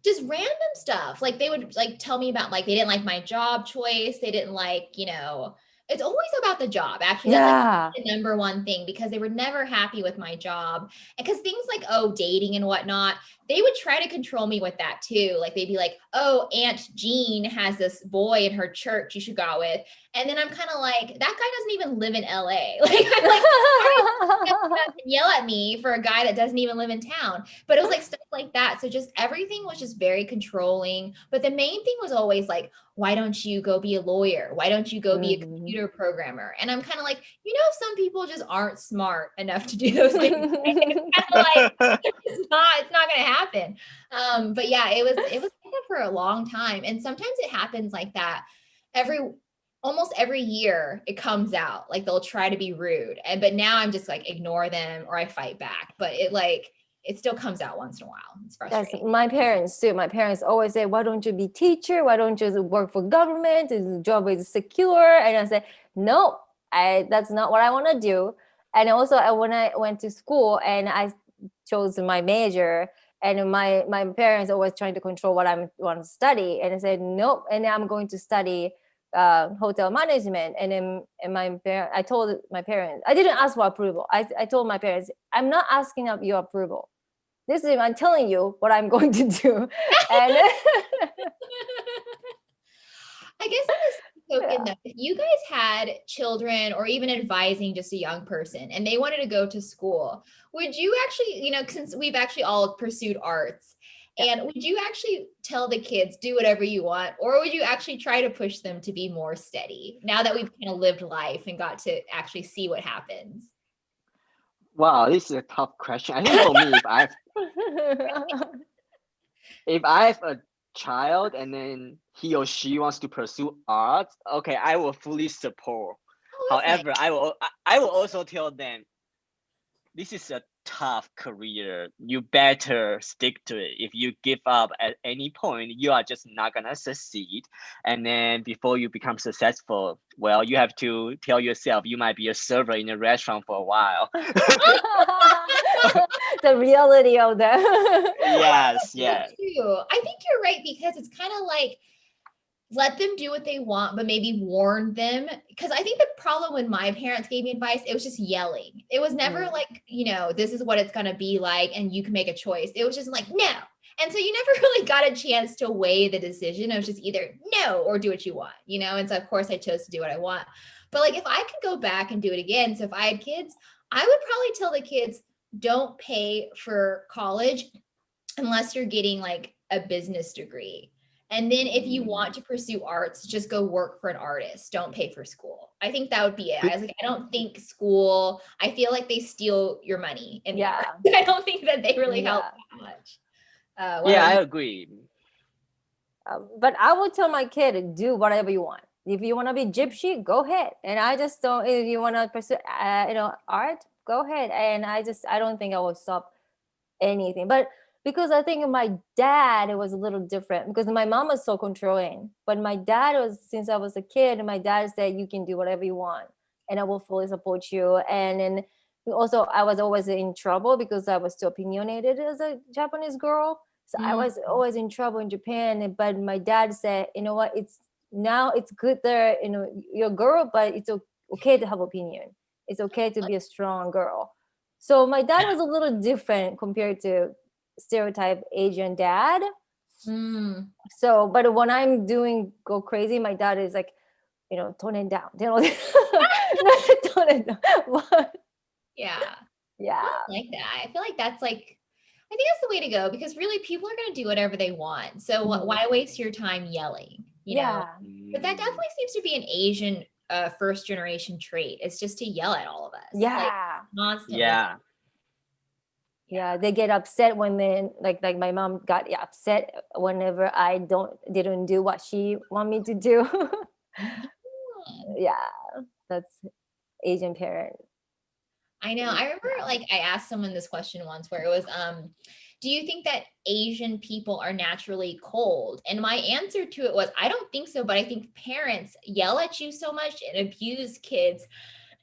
Just random stuff. Like they would like tell me about like they didn't like my job choice. They didn't like, it's always about the job. Actually, that's like the number one thing, because they were never happy with my job. And because things like, dating and whatnot, they would try to control me with that too. Like they'd be like, oh, Aunt Jean has this boy in her church you should go out with. And then I'm kind of like, that guy doesn't even live in LA. Like, I'm like, yell at me for a guy that doesn't even live in town. But it was like stuff like that. So just everything was just very controlling. But the main thing was always like, why don't you go be a lawyer? Why don't you go be a computer programmer? And I'm kind of like, some people just aren't smart enough to do those things. It's kind of like, it's not going to happen. But yeah, it was like that for a long time. And sometimes it happens like that almost every year it comes out, like they'll try to be rude. But now I'm just like, ignore them or I fight back. But it still comes out once in a while. It's frustrating. That's my parents too. My parents always say, why don't you be teacher? Why don't you work for government? The job is secure. And I say, no, that's not what I want to do. And also when I went to school and I chose my major, and my parents always trying to control what I want to study. And I said, nope. And I'm going to study hotel management. And then I told my parents, I didn't ask for approval. I told my parents, I'm not asking of your approval. I'm telling you what I'm going to do. And I guess on the same token, though, if you guys had children or even advising just a young person and they wanted to go to school, would you actually, since we've actually all pursued arts, and would you actually tell the kids, do whatever you want, or would you actually try to push them to be more steady now that we've kind of lived life and got to actually see what happens? Wow, this is a tough question. I think for me, if I have a child and then he or she wants to pursue art, okay, I will fully support. However, I will also tell them, this is a tough career. You better stick to it. If you give up at any point, you are just not gonna succeed. And then before you become successful, well, you have to tell yourself you might be a server in a restaurant for a while. The reality of that. Yes. I think you're right, because it's kind of like let them do what they want, but maybe warn them. Because I think the problem when my parents gave me advice, it was just yelling. It was never like, this is what it's going to be like, and you can make a choice. It was just like, no. And so you never really got a chance to weigh the decision. It was just either no or do what you want, And so of course I chose to do what I want. But like, if I could go back and do it again, so if I had kids, I would probably tell the kids, don't pay for college unless you're getting like a business degree. And then if you want to pursue arts, just go work for an artist. Don't pay for school. I think that would be it. I was like, I don't think school, I feel like they steal your money. And I don't think that they really help that much. I agree. But I would tell my kid, do whatever you want. If you want to be gypsy, go ahead. And I just don't, if you want to pursue, art, go ahead. And I don't think I will stop anything. But because I think my dad, it was a little different because my mom was so controlling. But my dad was, since I was a kid, my dad said, you can do whatever you want and I will fully support you. And then also I was always in trouble because I was too opinionated as a Japanese girl. So I was always in trouble in Japan. But my dad said, you know what, it's good there, you're a girl, but it's okay to have opinion. It's okay to be a strong girl. So my dad was a little different compared to stereotype Asian dad. So, but when I'm go crazy, my dad is like, tone it down. Tone it down. Yeah. I like that. I feel like I think that's the way to go because really people are going to do whatever they want. So why waste your time yelling? But that definitely seems to be an Asian first generation trait. It's just to yell at all of us. Like, constantly. They get upset when they like my mom got upset whenever I didn't do what she want me to do. That's Asian parent. I know. I remember like I asked someone this question once where it was do you think that Asian people are naturally cold? And my answer to it was I don't think so, but I think parents yell at you so much and abuse kids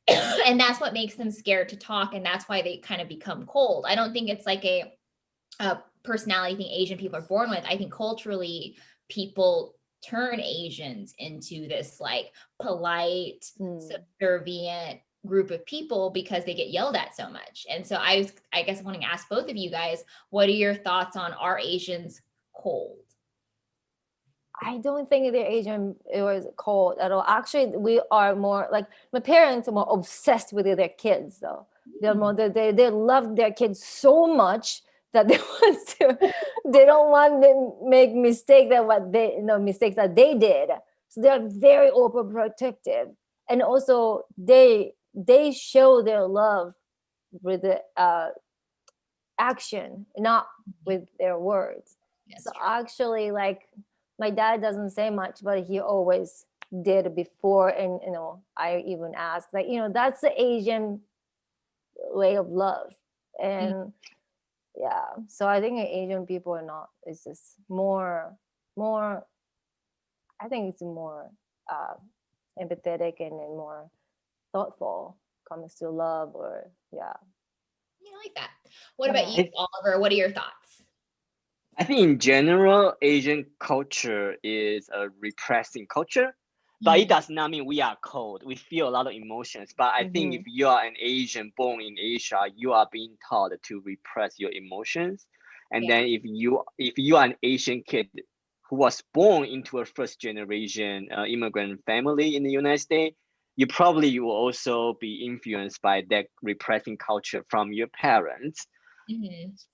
and that's what makes them scared to talk. And that's why they kind of become cold. I don't think it's like a personality thing Asian people are born with. I think culturally people turn Asians into this like polite, subservient group of people because they get yelled at so much. And so I guess I'm wanting to ask both of you guys, what are your thoughts on are Asians cold? I don't think they're Asian or cold at all. Actually, we are more like my parents are more obsessed with their kids though. They're more they love their kids so much that they don't want them make mistakes mistakes that they did. So they're very overprotective. And also they show their love with the action, not with their words. So actually like my dad doesn't say much, but he always did before. And, I even asked like, that's the Asian way of love. And so I think Asian people are not, it's just more, I think it's more empathetic and more thoughtful comes to love or I like that. What about you, Oliver? What are your thoughts? I think in general, Asian culture is a repressing culture, but it does not mean we are cold. We feel a lot of emotions. But I think if you are an Asian born in Asia, you are being taught to repress your emotions. And then if you are an Asian kid who was born into a first generation immigrant family in the United States, you probably will also be influenced by that repressing culture from your parents.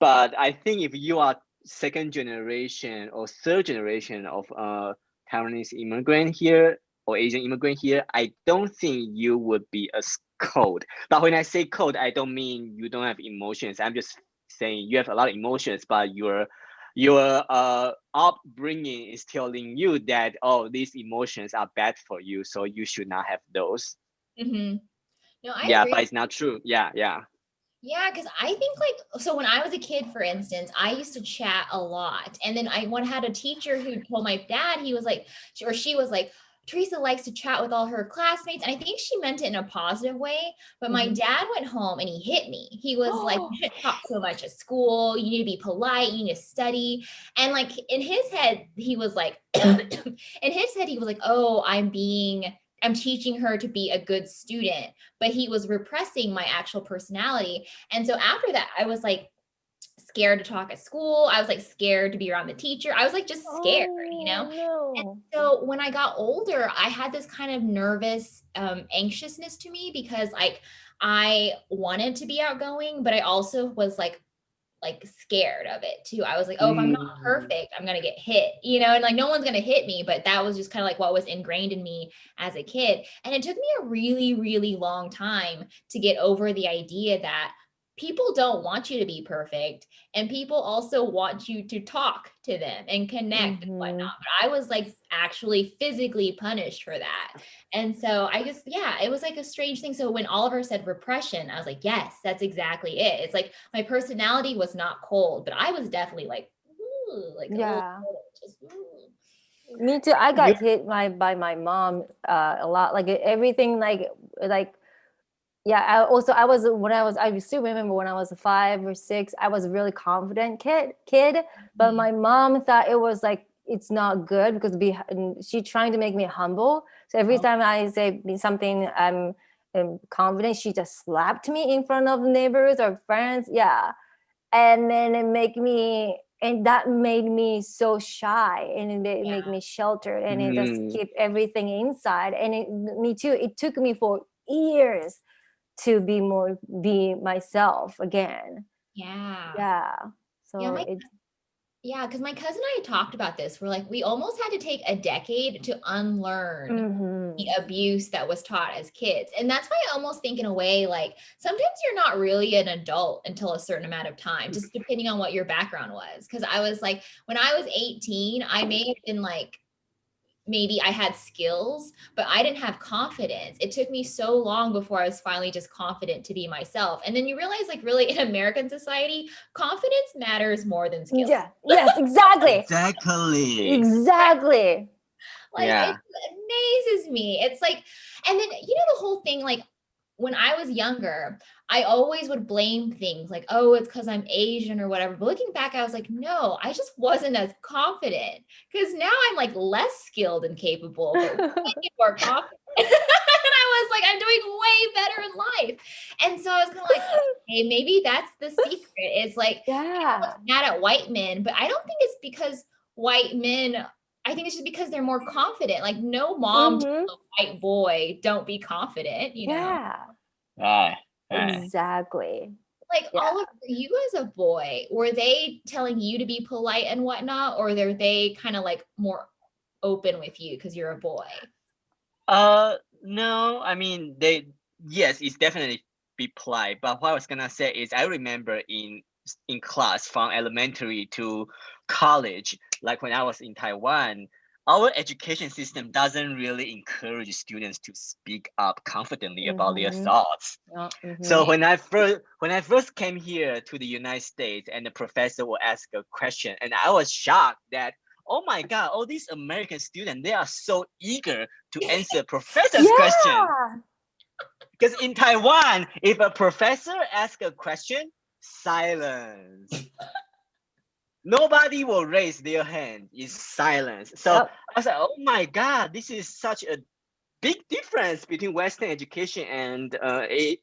But I think if you are second generation or third generation of Taiwanese immigrant here or Asian immigrant here, I don't think you would be as cold. But when I say cold, I don't mean you don't have emotions. I'm just saying you have a lot of emotions, but your upbringing is telling you that these emotions are bad for you, so you should not have those. No, I agree. But it's not true. Yeah, because I think so when I was a kid, for instance, I used to chat a lot. And then I had a teacher who told my dad, he was like, or she was like, Teresa likes to chat with all her classmates. And I think she meant it in a positive way. But my dad went home and he hit me. He was like, you shouldn't talk so much at school. You need to be polite. You need to study. And like in his head, he was like, oh, I'm teaching her to be a good student. But he was repressing my actual personality. And so after that, I was like, scared to talk at school. I was like scared to be around the teacher. I was like just scared, you know? No. And so when I got older, I had this kind of nervous anxiousness to me because like I wanted to be outgoing, but I also was like scared of it too. I was like, oh, if I'm not perfect, I'm gonna get hit, you know, and like no one's gonna hit me, but that was just kind of like what was ingrained in me as a kid. And it took me a really, really long time to get over the idea that people don't want you to be perfect, and people also want you to talk to them and connect and whatnot. But I was like actually physically punished for that. And so I just, yeah, it was like a strange thing. So when Oliver said repression, I was like, yes, that's exactly it. It's like my personality was not cold, but I was definitely like, ooh, like yeah. just, Me too. I got hit by my mom a lot. Like everything, like yeah. I still remember when I was 5 or 6. I was a really confident kid, but my mom thought it was like it's not good because she trying to make me humble. So every time I say something, I'm confident, she just slapped me in front of neighbors or friends. Yeah, and then that made me so shy, and it made me sheltered, and it just keep everything inside. And me too. It took me for years to be myself again. yeah. So because my cousin and I talked about this. We're like, we almost had to take a decade to unlearn the abuse that was taught as kids. And that's why I almost think in a way, like sometimes you're not really an adult until a certain amount of time, just depending on what your background was. Because I was like, when I was 18, I may have been like, maybe I had skills, but I didn't have confidence. It took me so long before I was finally just confident to be myself. And then you realize, like, really in American society, confidence matters more than skills. Yeah. Yes, exactly. Exactly. Like, it amazes me. It's like, and then, you know, the whole thing, like, when I was younger, I always would blame things like, oh, it's because I'm Asian or whatever. But looking back, I was like, no, I just wasn't as confident, because now I'm like less skilled and capable, but way more confident. And I was like, I'm doing way better in life. And so I was kind of like, hey, maybe that's the secret. It's like, yeah, mad at white men, but I don't think it's because white men, I think it's just because they're more confident. Like no mom tells a white boy, don't be confident, you know? Right. Exactly. Like Oliver, you as a boy, were they telling you to be polite and whatnot, or are they kind of like more open with you because you're a boy? No, I mean yes, it's definitely be polite. But what I was gonna say is I remember in class from elementary to college, like when I was in Taiwan, our education system doesn't really encourage students to speak up confidently about their thoughts. So when I first came here to the United States, and the professor will ask a question, and I was shocked that, oh my God, all these American students, they are so eager to answer professor's question. Because in Taiwan, if a professor asks a question, silence. Nobody will raise their hand. It's silence. So I was like, oh my God, this is such a big difference between Western education and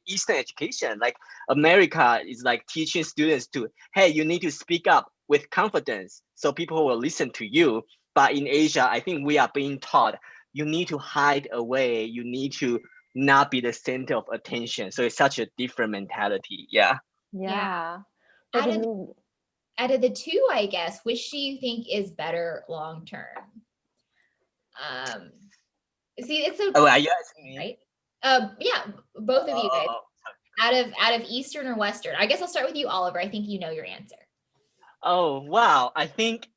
Eastern education. Like America is like teaching students to, hey, you need to speak up with confidence so people will listen to you. But in Asia, I think we are being taught you need to hide away. You need to not be the center of attention. So it's such a different mentality. Yeah. Out of the two, I guess, which do you think is better long term? See, it's so. Oh, are you asking me? Right? Yeah, both of you guys. Out of Eastern or Western? I guess I'll start with you, Oliver. I think you know your answer. Oh wow! I think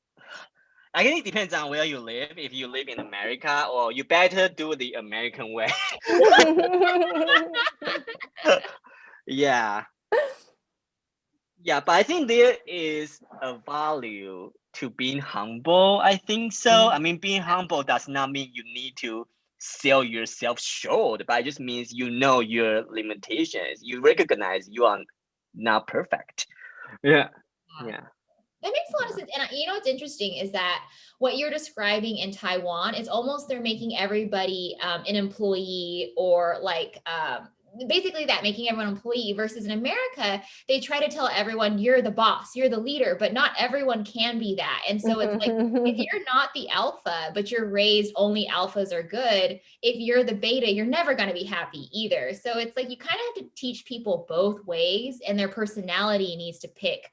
it depends on where you live. If you live in America, or you better do the American way. Yeah. Yeah, but I think there is a value to being humble. I think so. I mean, being humble does not mean you need to sell yourself short, but it just means you know your limitations. You recognize you are not perfect. Yeah. Yeah. That makes a lot of sense. And you know what's interesting is that what you're describing in Taiwan is almost they're making everybody an employee, or like basically that, making everyone an employee, versus in America, they try to tell everyone you're the boss, you're the leader, but not everyone can be that. And so it's like, if you're not the alpha, but you're raised only alphas are good, if you're the beta, you're never going to be happy either. So it's like you kind of have to teach people both ways, and their personality needs to pick,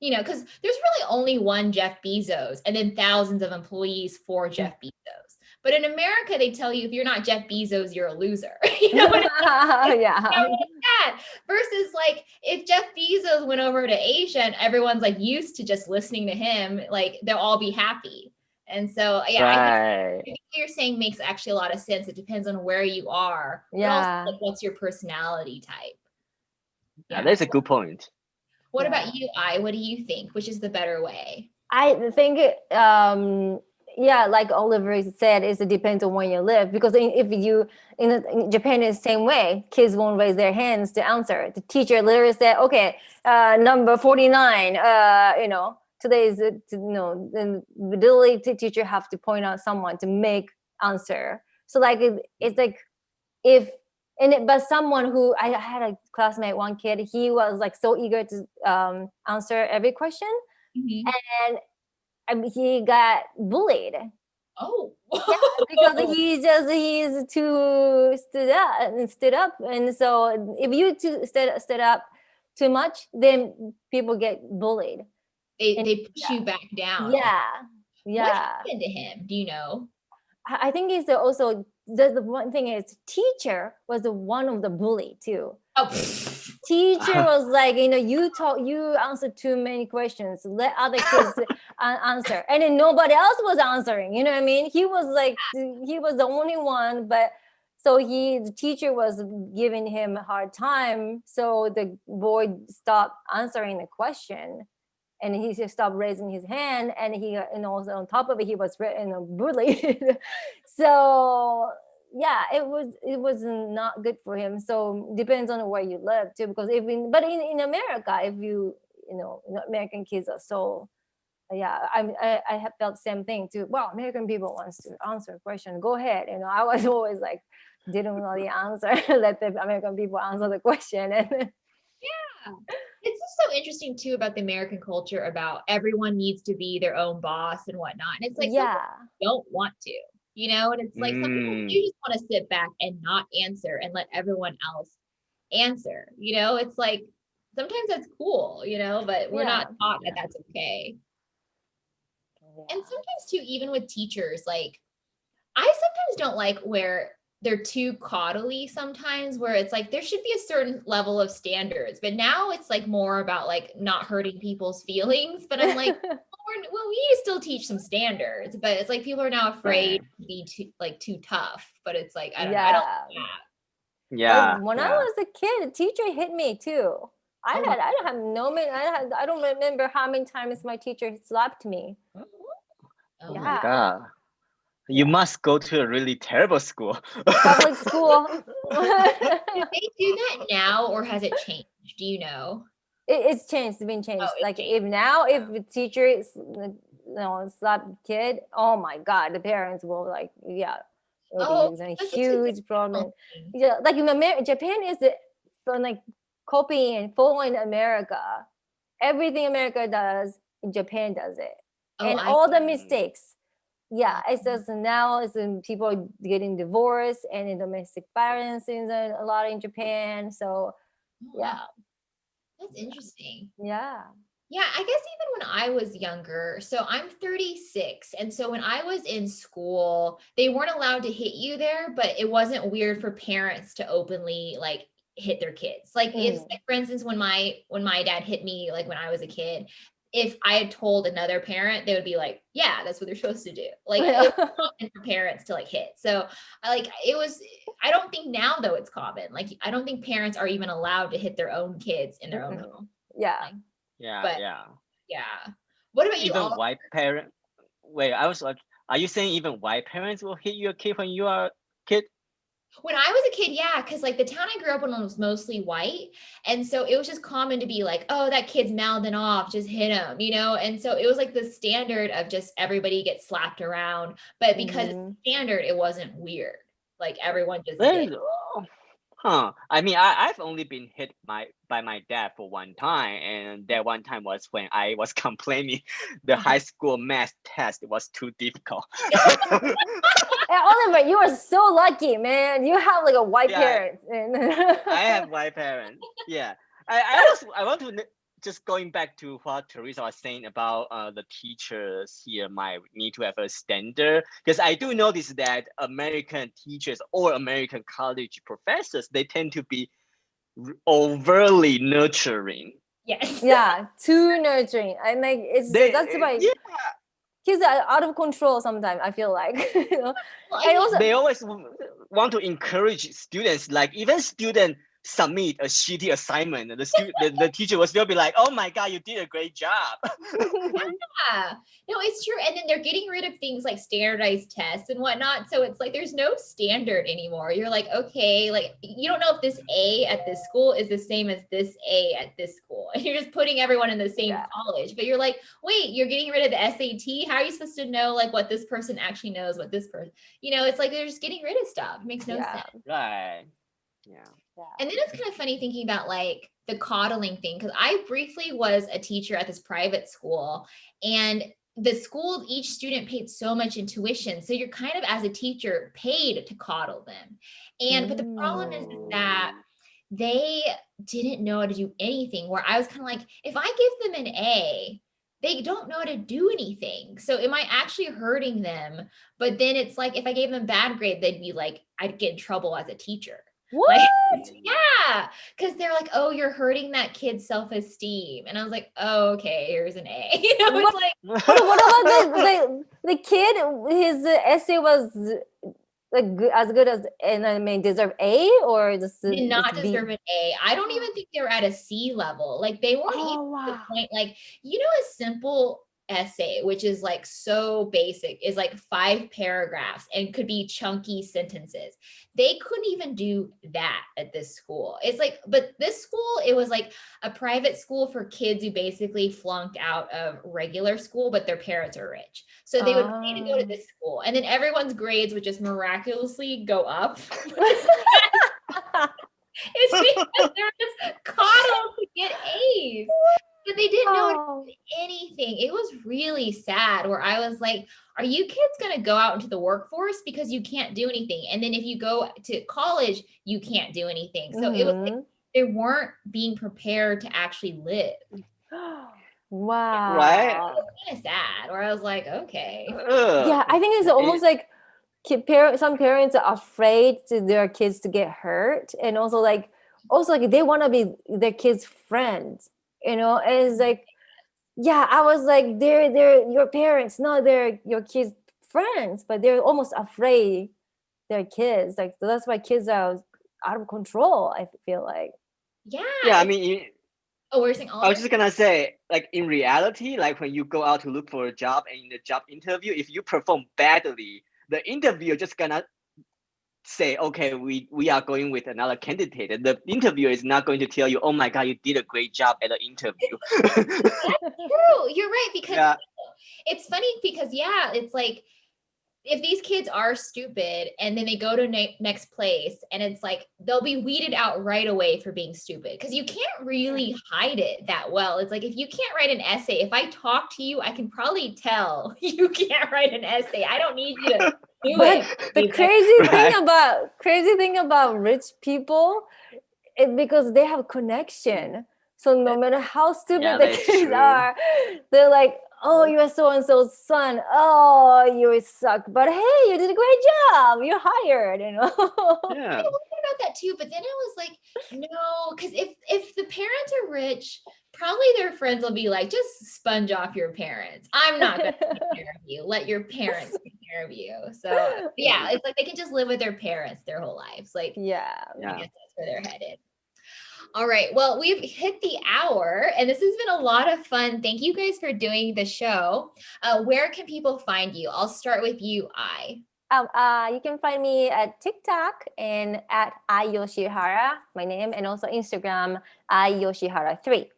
you know, because there's really only one Jeff Bezos and then thousands of employees for Jeff Bezos. But in America, they tell you if you're not Jeff Bezos, you're a loser. You know what I mean? Yeah. You know, like that. Versus like if Jeff Bezos went over to Asia and everyone's like used to just listening to him, like they'll all be happy. And so, yeah, I think what you're saying makes actually a lot of sense. It depends on where you are. Yeah. But also, like, what's your personality type? Yeah, that's a good point. What about you, Ai? What do you think? Which is the better way? I think, yeah, like Oliver said, it depends on where you live. Because if you in Japan, is the same way. Kids won't raise their hands to answer. The teacher literally said, "Okay, number 49." You know, today is you know, then literally the teacher have to point out someone to make answer. So like it's like if. But someone who I had a classmate, one kid, he was like so eager to answer every question, and he got bullied. Oh, yeah, because he's too stood up, and so if you stood up too much, then people get bullied. They push you back down. Yeah. What happened to him? Do you know? I think it's also the one thing is teacher was the one of the bully too. Oh, teacher was like, you know, you answered too many questions, let other kids answer, and then nobody else was answering, you know what I mean? He was like, he was the only one, but so the teacher was giving him a hard time, so the boy stopped answering the question, and he just stopped raising his hand, and he, and also on top of it, he was, you know, bullied. So yeah, it was not good for him. So depends on where you live too, because in America, if you know, American kids are so, yeah, I have felt the same thing too. Well, American people wants to answer a question, go ahead. You know, I was always like, didn't know the answer. Let the American people answer the question. And yeah, it's just so interesting too about the American culture about everyone needs to be their own boss and whatnot. And it's like, some people don't want to, you know, and it's like some people do just want to sit back and not answer and let everyone else answer, you know. It's like sometimes that's cool, you know, but we're not taught that that's okay. And sometimes too, even with teachers, like I sometimes don't like where they're too coddly sometimes, where it's like there should be a certain level of standards, but now it's like more about like not hurting people's feelings. But I'm like, well, we need to still teach some standards, but it's like people are now afraid to be too tough. But it's like, I don't know. I don't like that. Yeah. When I was a kid, a teacher hit me too. I don't remember how many times my teacher slapped me. Oh my God. You must go to a really terrible school. Public school. Do they do that now, or has it changed? Do you know? It's changed. It's been changed. Like if the teacher is, slap kid, oh my God, the parents will like, it'll be a huge problem. Yeah, like in Japan is like copying and following America. Everything America does, Japan does it, and all the mistakes. Yeah, it's just now it's people getting divorced and in domestic violence is a lot in Japan. So, yeah. That's interesting. Yeah. Yeah, I guess even when I was younger, so I'm 36. And so when I was in school, they weren't allowed to hit you there, but it wasn't weird for parents to openly like hit their kids. Like if, for instance, when my dad hit me, like when I was a kid, if I had told another parent, they would be like, yeah, that's what they're supposed to do. Like it was common for parents to like hit. So I don't think now though it's common. Like, I don't think parents are even allowed to hit their own kids in their own home. Yeah. Like, Yeah, But yeah. yeah. What about you Even all? white parent. Wait, I was like, are you saying even white parents will hit your kid when you are a kid? When I was a kid, yeah, because like the town I grew up in was mostly white. And so it was just common to be like, oh, that kid's mouthing off, just hit him, you know? And so it was like the standard of just everybody gets slapped around. But because it's standard, it wasn't weird. Like everyone just did. Huh. I mean, I've only been hit by my dad for one time, and that one time was when I was complaining the high school math test was too difficult. Hey, Oliver, you are so lucky, man. You have like a white parent. I have white parents. Yeah. I want to just going back to what Teresa was saying about the teachers here might need to have a standard, because I do notice that American teachers or American college professors, they tend to be overly nurturing. Yes. Yeah, too nurturing. And like that's why kids are out of control sometimes, I feel like. You know? Well, And also, they always want to encourage students, like even students submit a shitty assignment, the teacher will still be like, oh my god, you did a great job. Yeah, no, it's true. And then they're getting rid of things like standardized tests and whatnot. So it's like there's no standard anymore. You're like, okay, like you don't know if this A at this school is the same as this A at this school. And you're just putting everyone in the same college. But you're like, wait, you're getting rid of the SAT. How are you supposed to know like what this person actually knows, what this person, you know, it's like they're just getting rid of stuff. It makes no sense. Right. Yeah. And then it's kind of funny thinking about like the coddling thing, because I briefly was a teacher at this private school, and the school, each student paid so much in tuition. So you're kind of, as a teacher, paid to coddle them. And but the problem is that they didn't know how to do anything, where I was kind of like, if I give them an A, they don't know how to do anything. So am I actually hurting them? But then it's like, if I gave them a bad grade, they'd be like, I'd get in trouble as a teacher. What? Like, yeah, because they're like, oh, you're hurting that kid's self-esteem. And I was like, oh, okay, here's an A. You know, it's like, what about the kid? His essay was like as good as, and I mean, deserve A or just did not just deserve B? an A. I don't even think they were at a C level. Like they weren't even to the point, like, you know, a simple essay, which is like so basic, is like 5 paragraphs and could be chunky sentences. They couldn't even do that at this school. It's like, but this school, it was like a private school for kids who basically flunked out of regular school, but their parents are rich. So they would pay to go to this school, and then everyone's grades would just miraculously go up. It's because they were just coddled to get A's. But they didn't know how to do anything. It was really sad, where I was like, are you kids going to go out into the workforce because you can't do anything? And then if you go to college, you can't do anything. So it was like they weren't being prepared to actually live. Wow. Right. It was kind of sad, where I was like, okay. Yeah, I think it's almost like some parents are afraid to their kids to get hurt, and also like they want to be their kids' friends. You know, and it's like, yeah, I was like, they're your parents, no, they're your kids' friends, but they're almost afraid they're kids. Like, so that's why kids are out of control, I feel like. Yeah. Yeah, I mean, we're saying I was just gonna say, like in reality, like when you go out to look for a job and in the job interview, if you perform badly, the interviewer just gonna say, okay, we are going with another candidate, and the interviewer is not going to tell you, oh my god, you did a great job at the interview. That's true. You're right, because it's funny because it's like, if these kids are stupid and then they go to next place, and it's like they'll be weeded out right away for being stupid, because you can't really hide it that well. It's like, if you can't write an essay, if I talk to you, I can probably tell you can't write an essay. I don't need you to do it. The crazy thing about rich people is because they have connection. So no matter how stupid the kids are, they're like, oh, you're so-and-so's son. Oh, you suck. But hey, you did a great job. You're hired, you know? Yeah. I wondered about that too, but then I was like, no, because if the parents are rich, probably their friends will be like, just sponge off your parents. I'm not going to take care of you. Let your parents take care of you. So yeah, it's like they can just live with their parents their whole lives. Like, yeah. I guess that's where they're headed. All right. Well, we've hit the hour and this has been a lot of fun. Thank you guys for doing the show. Where can people find you? I'll start with you, Ai. You can find me at TikTok and at Ai Yoshihara, my name, and also Instagram, Ai Yoshihara 3.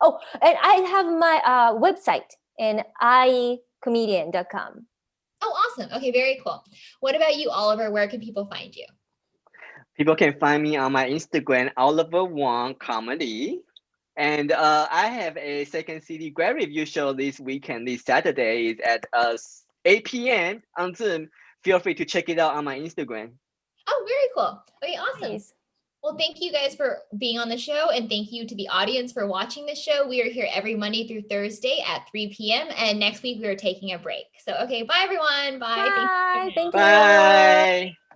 Oh, and I have my website in icomedian.com. Oh, awesome. Okay, very cool. What about you, Oliver? Where can people find you? People can find me on my Instagram, Oliver Wong Comedy. And I have a second CD grad review show this weekend, this Saturday is at 8 p.m. on Zoom. Feel free to check it out on my Instagram. Oh, very cool. Okay, awesome. Nice. Well, thank you guys for being on the show, and thank you to the audience for watching the show. We are here every Monday through Thursday at 3 p.m. and next week we are taking a break. So, okay, bye everyone. Bye. Bye. Thank you. Bye.